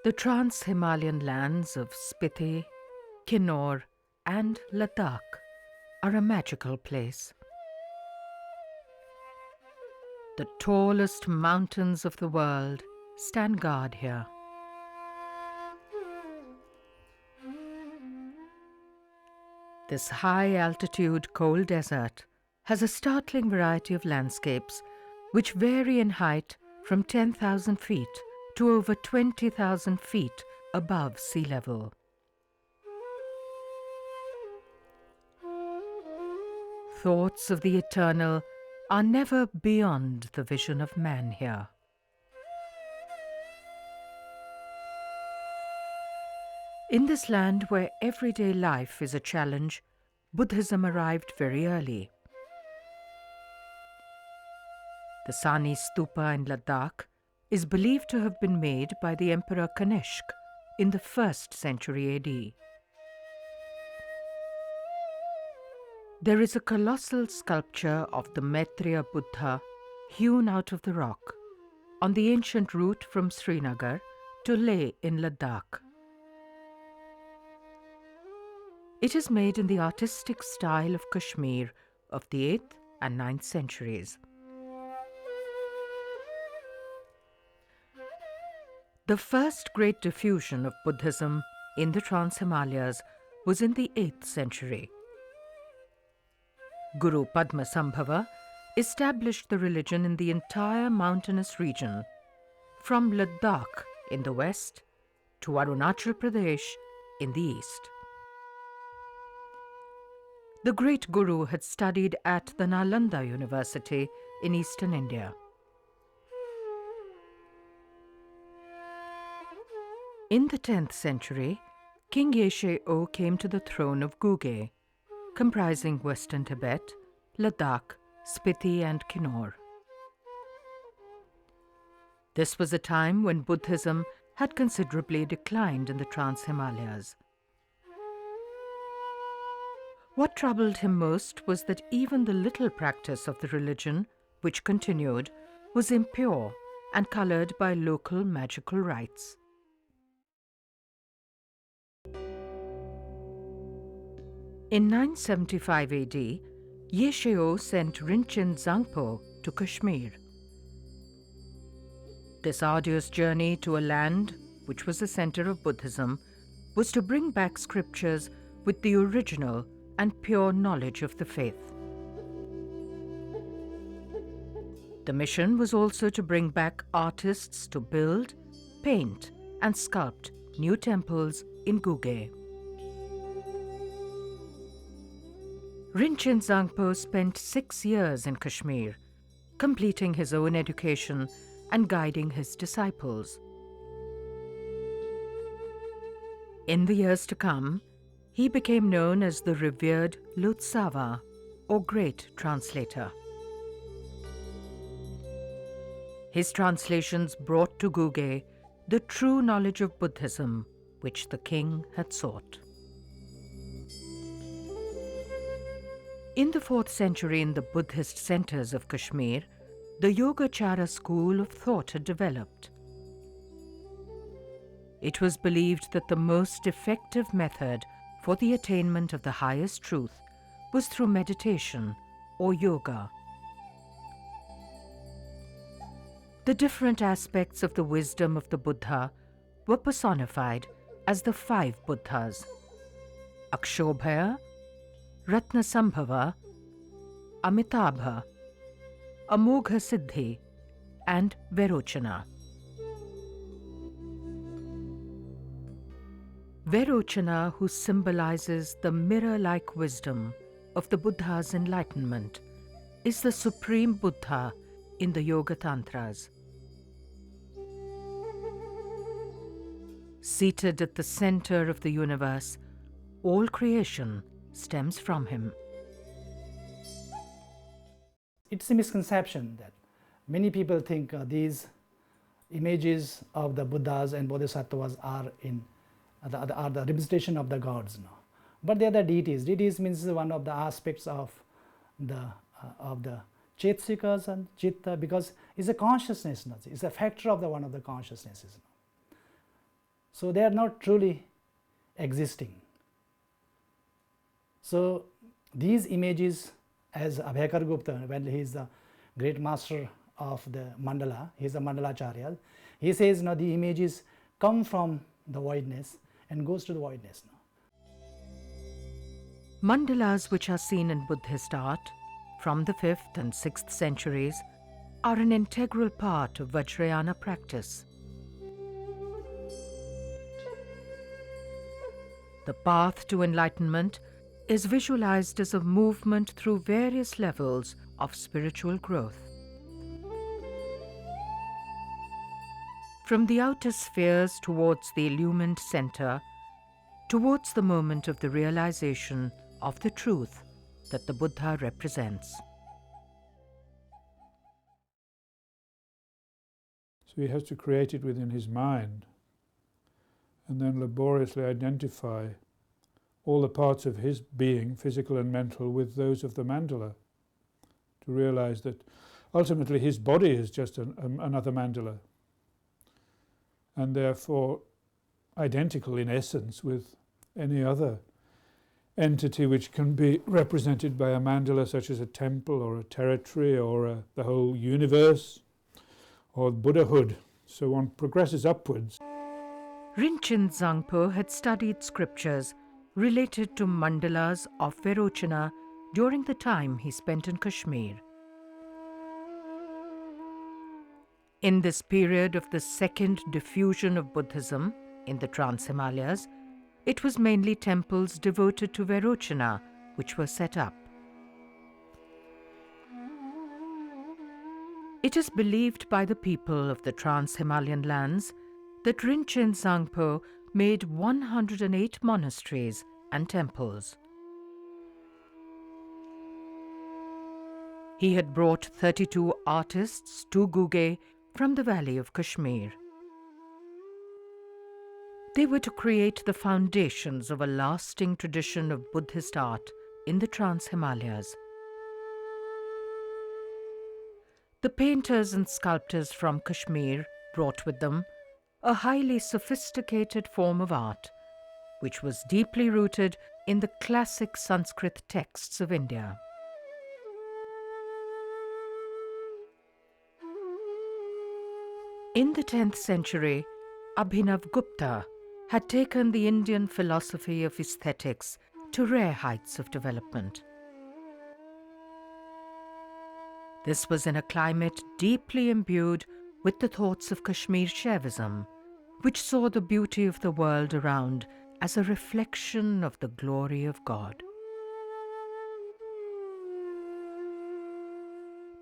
The trans-Himalayan lands of Spiti, Kinnaur and Ladakh are a magical place. The tallest mountains of the world stand guard here. This high-altitude cold desert has a startling variety of landscapes which vary in height from 10,000 feet to over 20,000 feet above sea level. Thoughts of the eternal are never beyond the vision of man here. In this land where everyday life is a challenge, Buddhism arrived very early. The Sani Stupa in Ladakh is believed to have been made by the Emperor Kanishk in the 1st century AD. There is a colossal sculpture of the Maitreya Buddha hewn out of the rock on the ancient route from Srinagar to Leh in Ladakh. It is made in the artistic style of Kashmir of the 8th and 9th centuries. The first great diffusion of Buddhism in the Trans-Himalayas was in the 8th century. Guru Padmasambhava established the religion in the entire mountainous region, from Ladakh in the west to Arunachal Pradesh in the east. The great Guru had studied at the Nalanda University in eastern India. In the 10th century, King Yeshe-o came to the throne of Guge, comprising western Tibet, Ladakh, Spiti and Kinnaur. This was a time when Buddhism had considerably declined in the Trans-Himalayas. What troubled him most was that even the little practice of the religion, which continued, was impure and coloured by local magical rites. In 975 AD, Yeshe-o sent Rinchen Zangpo to Kashmir. This arduous journey to a land which was the centre of Buddhism was to bring back scriptures with the original and pure knowledge of the faith. The mission was also to bring back artists to build, paint and sculpt new temples in Guge. Rinchen Zangpo spent 6 years in Kashmir, completing his own education and guiding his disciples. In the years to come, he became known as the revered Lotsava, or Great Translator. His translations brought to Guge the true knowledge of Buddhism which the king had sought. In the 4th century, in the Buddhist centers of Kashmir, the Yogacara school of thought had developed. It was believed that the most effective method for the attainment of the highest truth was through meditation or yoga. The different aspects of the wisdom of the Buddha were personified as the 5 Buddhas: Akshobhaya, Ratnasambhava, Amitabha, Amogha Siddhi, and Verocina. Verocina, who symbolizes the mirror-like wisdom of the Buddha's enlightenment, is the supreme Buddha in the Yoga Tantras. Seated at the center of the universe, all creation stems from him. It's a misconception that many people think these images of the Buddhas and Bodhisattvas are the representation of the gods. No. But they are the deities. Deities means one of the aspects of the Chetsikas and Chitta, because it's a consciousness. No. It's a factor of one of the consciousnesses. No. So they are not truly existing. So these images, as Abhayakar Gupta, when he is the great master of the Mandala, he is the Mandalacharya, he says now the images come from the voidness and goes to the voidness now. Mandalas, which are seen in Buddhist art from the 5th and 6th centuries, are an integral part of Vajrayana practice. The path to enlightenment is visualized as a movement through various levels of spiritual growth. From the outer spheres towards the illumined center, towards the moment of the realization of the truth that the Buddha represents. So he has to create it within his mind and then laboriously identify all the parts of his being, physical and mental, with those of the mandala, to realize that ultimately his body is just another mandala, and therefore identical in essence with any other entity which can be represented by a mandala, such as a temple or a territory or the whole universe or Buddhahood. So one progresses upwards. Rinchen Zangpo had studied scriptures related to mandalas of Verocina during the time he spent in Kashmir. In this period of the second diffusion of Buddhism in the Trans-Himalayas, it was mainly temples devoted to Verocina which were set up. It is believed by the people of the Trans-Himalayan lands that Rinchen Zangpo made 108 monasteries and temples. He had brought 32 artists to Guge from the valley of Kashmir. They were to create the foundations of a lasting tradition of Buddhist art in the Trans-Himalayas. The painters and sculptors from Kashmir brought with them a highly sophisticated form of art, which was deeply rooted in the classic Sanskrit texts of India. In the 10th century, Abhinav Gupta had taken the Indian philosophy of aesthetics to rare heights of development. This was in a climate deeply imbued with the thoughts of Kashmir Shaivism, which saw the beauty of the world around as a reflection of the glory of God.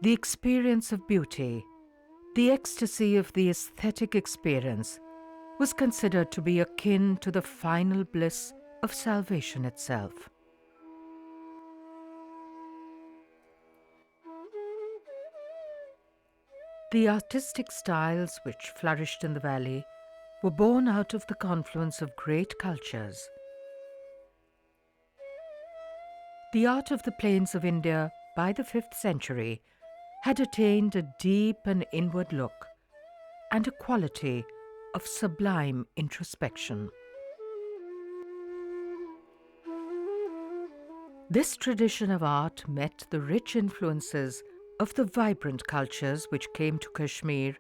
The experience of beauty, the ecstasy of the aesthetic experience, was considered to be akin to the final bliss of salvation itself. The artistic styles which flourished in the valley were born out of the confluence of great cultures. The art of the plains of India by the 5th century had attained a deep and inward look and a quality of sublime introspection. This tradition of art met the rich influences of the vibrant cultures which came to Kashmir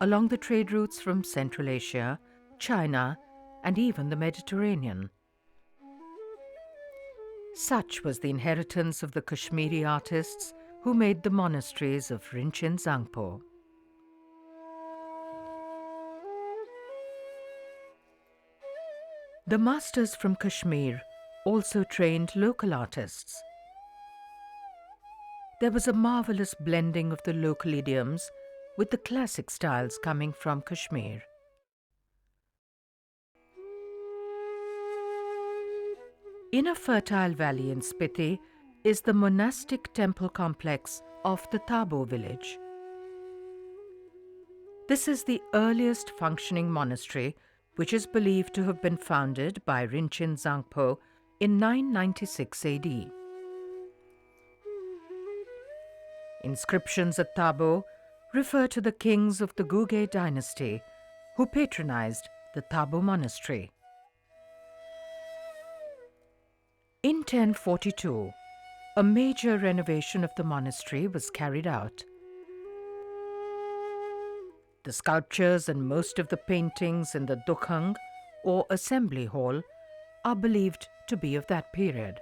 along the trade routes from Central Asia, China, and even the Mediterranean. Such was the inheritance of the Kashmiri artists who made the monasteries of Rinchen Zangpo. The masters from Kashmir also trained local artists. There was a marvelous blending of the local idioms with the classic styles coming from Kashmir. In a fertile valley in Spiti is the monastic temple complex of the Tabo village. This is the earliest functioning monastery, which is believed to have been founded by Rinchen Zangpo in 996 AD. Inscriptions at Tabo refer to the kings of the Guge dynasty who patronized the Tabo Monastery. In 1042, a major renovation of the monastery was carried out. The sculptures and most of the paintings in the Dukhang, or assembly hall, are believed to be of that period.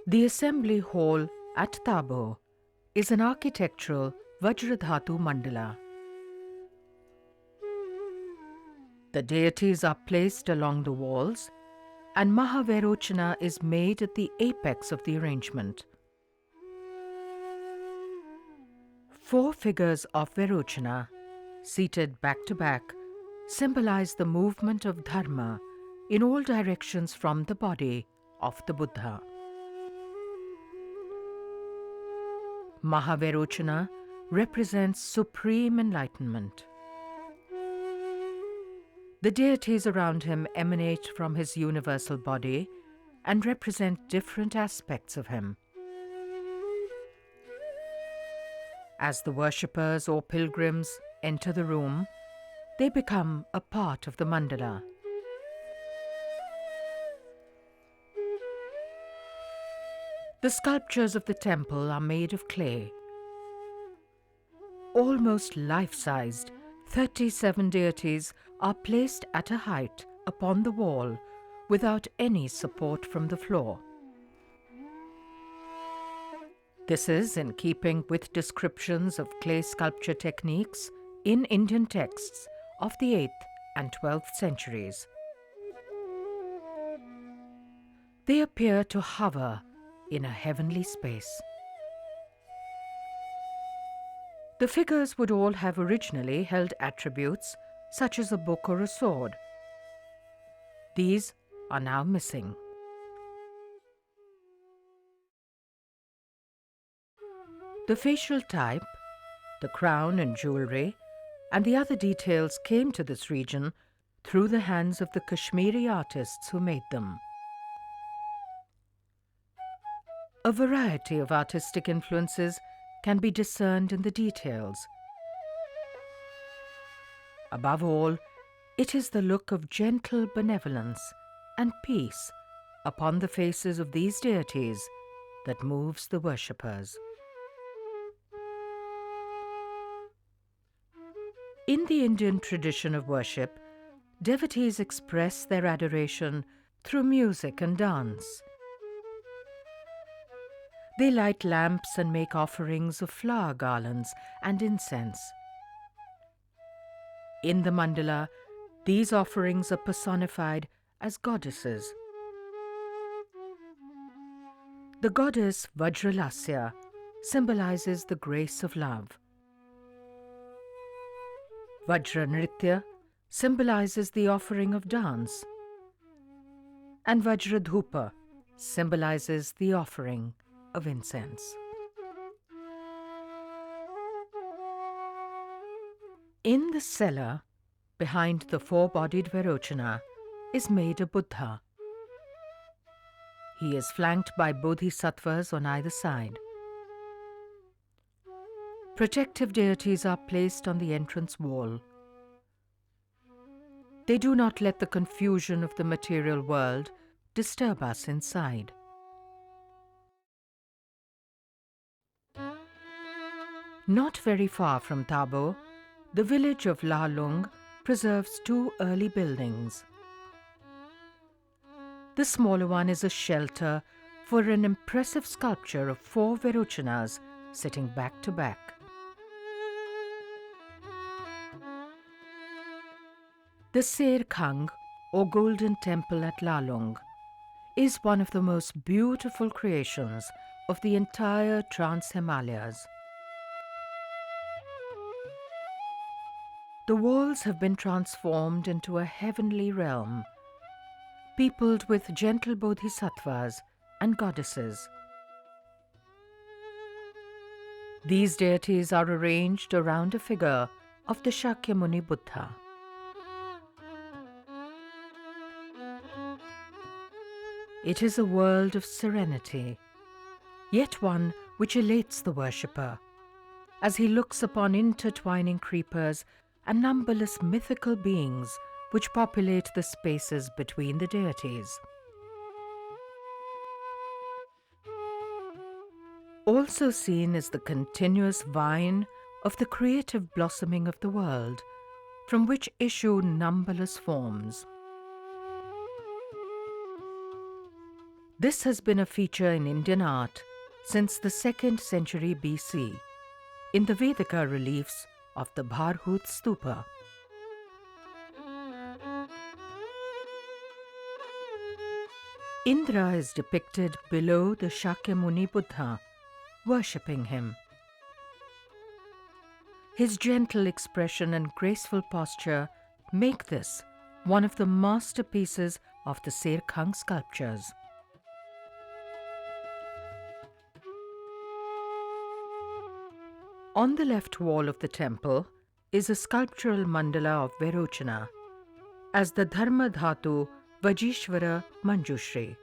The assembly hall at Tabo is an architectural Vajradhatu Mandala. The deities are placed along the walls, and Verocina is made at the apex of the arrangement. 4 figures of Verocina, seated back to back, symbolize the movement of dharma in all directions from the body of the Buddha. Verocina represents supreme enlightenment. The deities around him emanate from his universal body and represent different aspects of him. As the worshippers or pilgrims enter the room, they become a part of the mandala. The sculptures of the temple are made of clay. Almost life-sized, 37 deities are placed at a height upon the wall without any support from the floor. This is in keeping with descriptions of clay sculpture techniques in Indian texts of the 8th and 12th centuries. They appear to hover in a heavenly space. The figures would all have originally held attributes such as a book or a sword. These are now missing. The facial type, the crown and jewelry, and the other details came to this region through the hands of the Kashmiri artists who made them. A variety of artistic influences can be discerned in the details. Above all, it is the look of gentle benevolence and peace upon the faces of these deities that moves the worshippers. In the Indian tradition of worship, devotees express their adoration through music and dance. They light lamps and make offerings of flower garlands and incense. In the mandala, these offerings are personified as goddesses. The goddess Vajralasya symbolizes the grace of love. Vajranritya symbolizes the offering of dance, and Vajradhupa symbolizes the offering of incense. In the cellar, behind the 4-bodied Verocina, is made a Buddha. He is flanked by bodhisattvas on either side. Protective deities are placed on the entrance wall. They do not let the confusion of the material world disturb us inside. Not very far from Tabo, the village of Lalung preserves 2 early buildings. The smaller one is a shelter for an impressive sculpture of 4 Verocinas sitting back to back. The Ser Khang, or Golden Temple at Lalung, is one of the most beautiful creations of the entire Trans-Himalayas. The walls have been transformed into a heavenly realm, peopled with gentle bodhisattvas and goddesses. These deities are arranged around a figure of the Shakyamuni Buddha. It is a world of serenity, yet one which elates the worshipper, as he looks upon intertwining creepers and numberless mythical beings which populate the spaces between the deities. Also seen is the continuous vine of the creative blossoming of the world, from which issue numberless forms. This has been a feature in Indian art since the 2nd century BC, in the Vedika reliefs of the Bharhut Stupa. Indra is depicted below the Shakyamuni Buddha, worshipping him. His gentle expression and graceful posture make this one of the masterpieces of the Serkhang sculptures. On the left wall of the temple is a sculptural mandala of Verocina as the Dharma Dhatu Vajishvara Manjushri.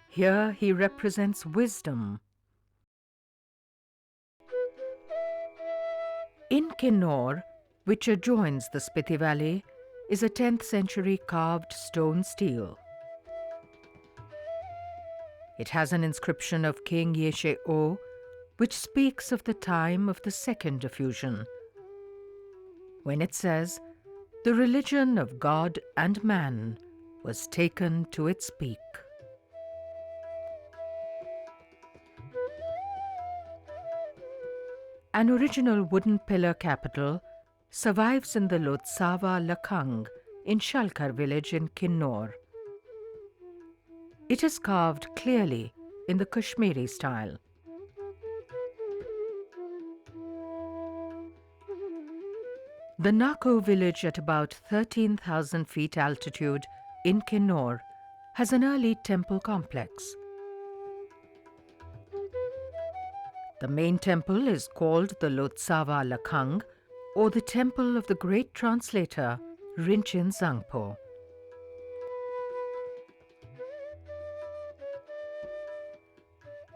Here he represents wisdom. In Kinnaur, which adjoins the Spiti Valley, is a 10th century carved stone stele. It has an inscription of King Yeshe O, which speaks of the time of the second diffusion, when it says, "The religion of God and man was taken to its peak." An original wooden pillar capital survives in the Lotsava Lakhang in Shalkar village in Kinnaur. It is carved clearly in the Kashmiri style. The Nako village at about 13,000 feet altitude in Kinnaur has an early temple complex. The main temple is called the Lotsava Lakhang, or the Temple of the Great Translator Rinchen Zangpo.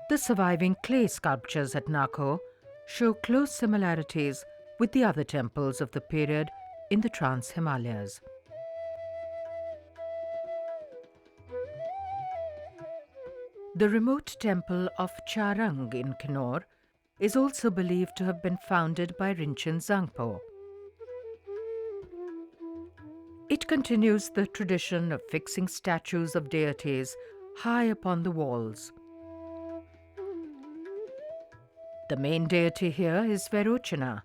The surviving clay sculptures at Nako show close similarities with the other temples of the period in the Trans-Himalayas. The remote temple of Charang in Kinnaur is also believed to have been founded by Rinchen Zangpo. It continues the tradition of fixing statues of deities high upon the walls. The main deity here is Verocina,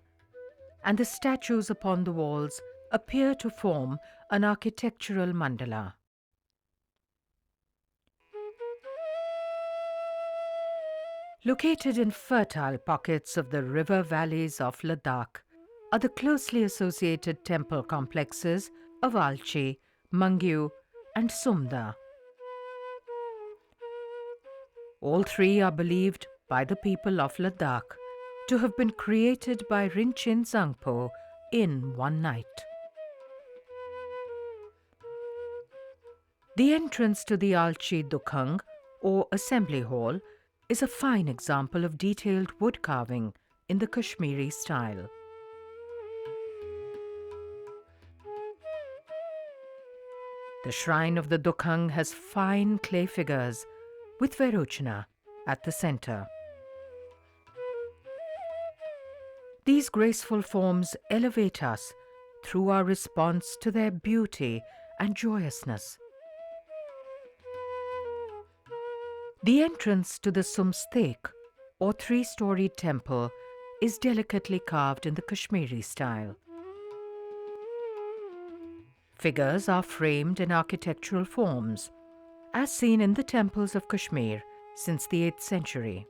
and the statues upon the walls appear to form an architectural mandala. Located in fertile pockets of the river valleys of Ladakh are the closely associated temple complexes of Alchi, Mangyo, and Sumda. All three are believed by the people of Ladakh to have been created by Rinchen Zangpo in one night. The entrance to the Alchi Dukhang, or assembly hall, is a fine example of detailed wood carving in the Kashmiri style. The shrine of the Dukhang has fine clay figures with Verocina at the center. These graceful forms elevate us through our response to their beauty and joyousness. The entrance to the Sumstek, or three-storied temple, is delicately carved in the Kashmiri style. Figures are framed in architectural forms, as seen in the temples of Kashmir since the 8th century.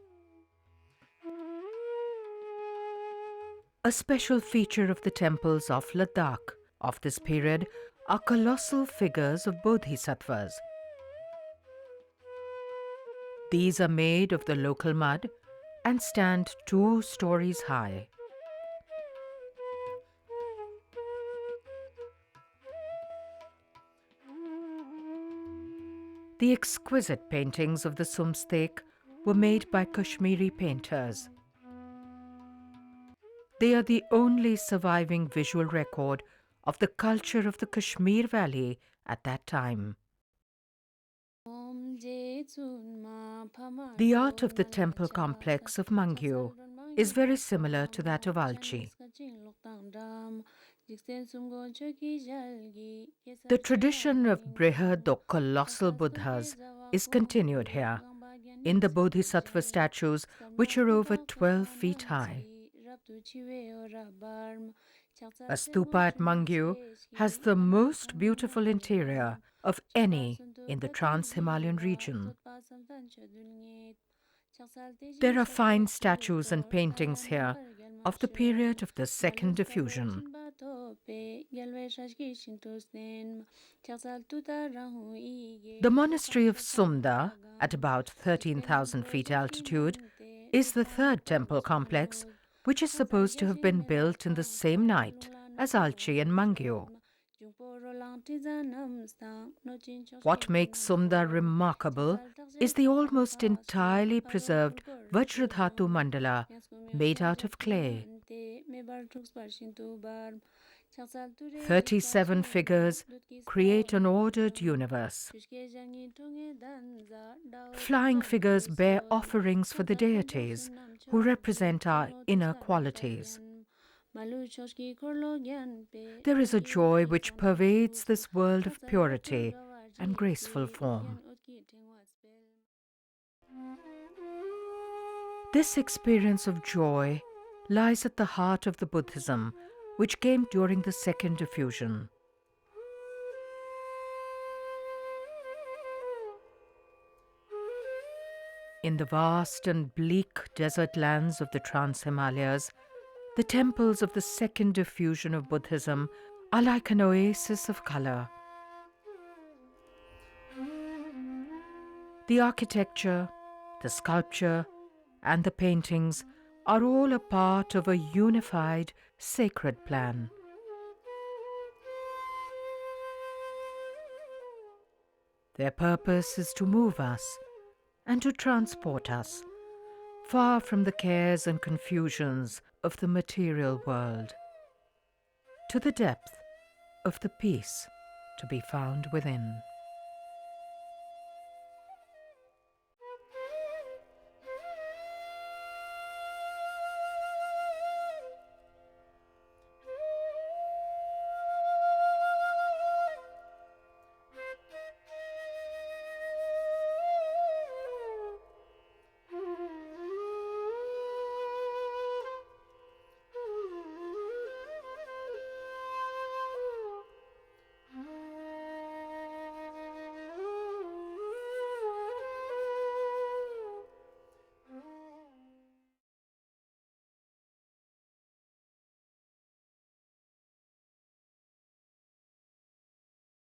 A special feature of the temples of Ladakh of this period are colossal figures of bodhisattvas. These are made of the local mud and stand 2 stories high. The exquisite paintings of the Sumstek were made by Kashmiri painters. They are the only surviving visual record of the culture of the Kashmir Valley at that time. The art of the temple complex of Mangyo is very similar to that of Alchi. The tradition of Brihad or colossal Buddhas is continued here, in the Bodhisattva statues which are over 12 feet high. A stupa at Mangyo has the most beautiful interior of any in the Trans-Himalayan region. There are fine statues and paintings here of the period of the Second Diffusion. The monastery of Sumda, at about 13,000 feet altitude, is the third temple complex which is supposed to have been built in the same night as Alchi and Mangyo. What makes Sumda remarkable is the almost entirely preserved Vajradhatu Mandala made out of clay. 37 figures create an ordered universe. Flying figures bear offerings for the deities who represent our inner qualities. There is a joy which pervades this world of purity and graceful form. This experience of joy lies at the heart of the Buddhism which came during the Second Diffusion. In the vast and bleak desert lands of the Trans-Himalayas, the temples of the Second Diffusion of Buddhism are like an oasis of color. The architecture, the sculpture, and the paintings are all a part of a unified, sacred plan. Their purpose is to move us and to transport us far from the cares and confusions of the material world, to the depth of the peace to be found within.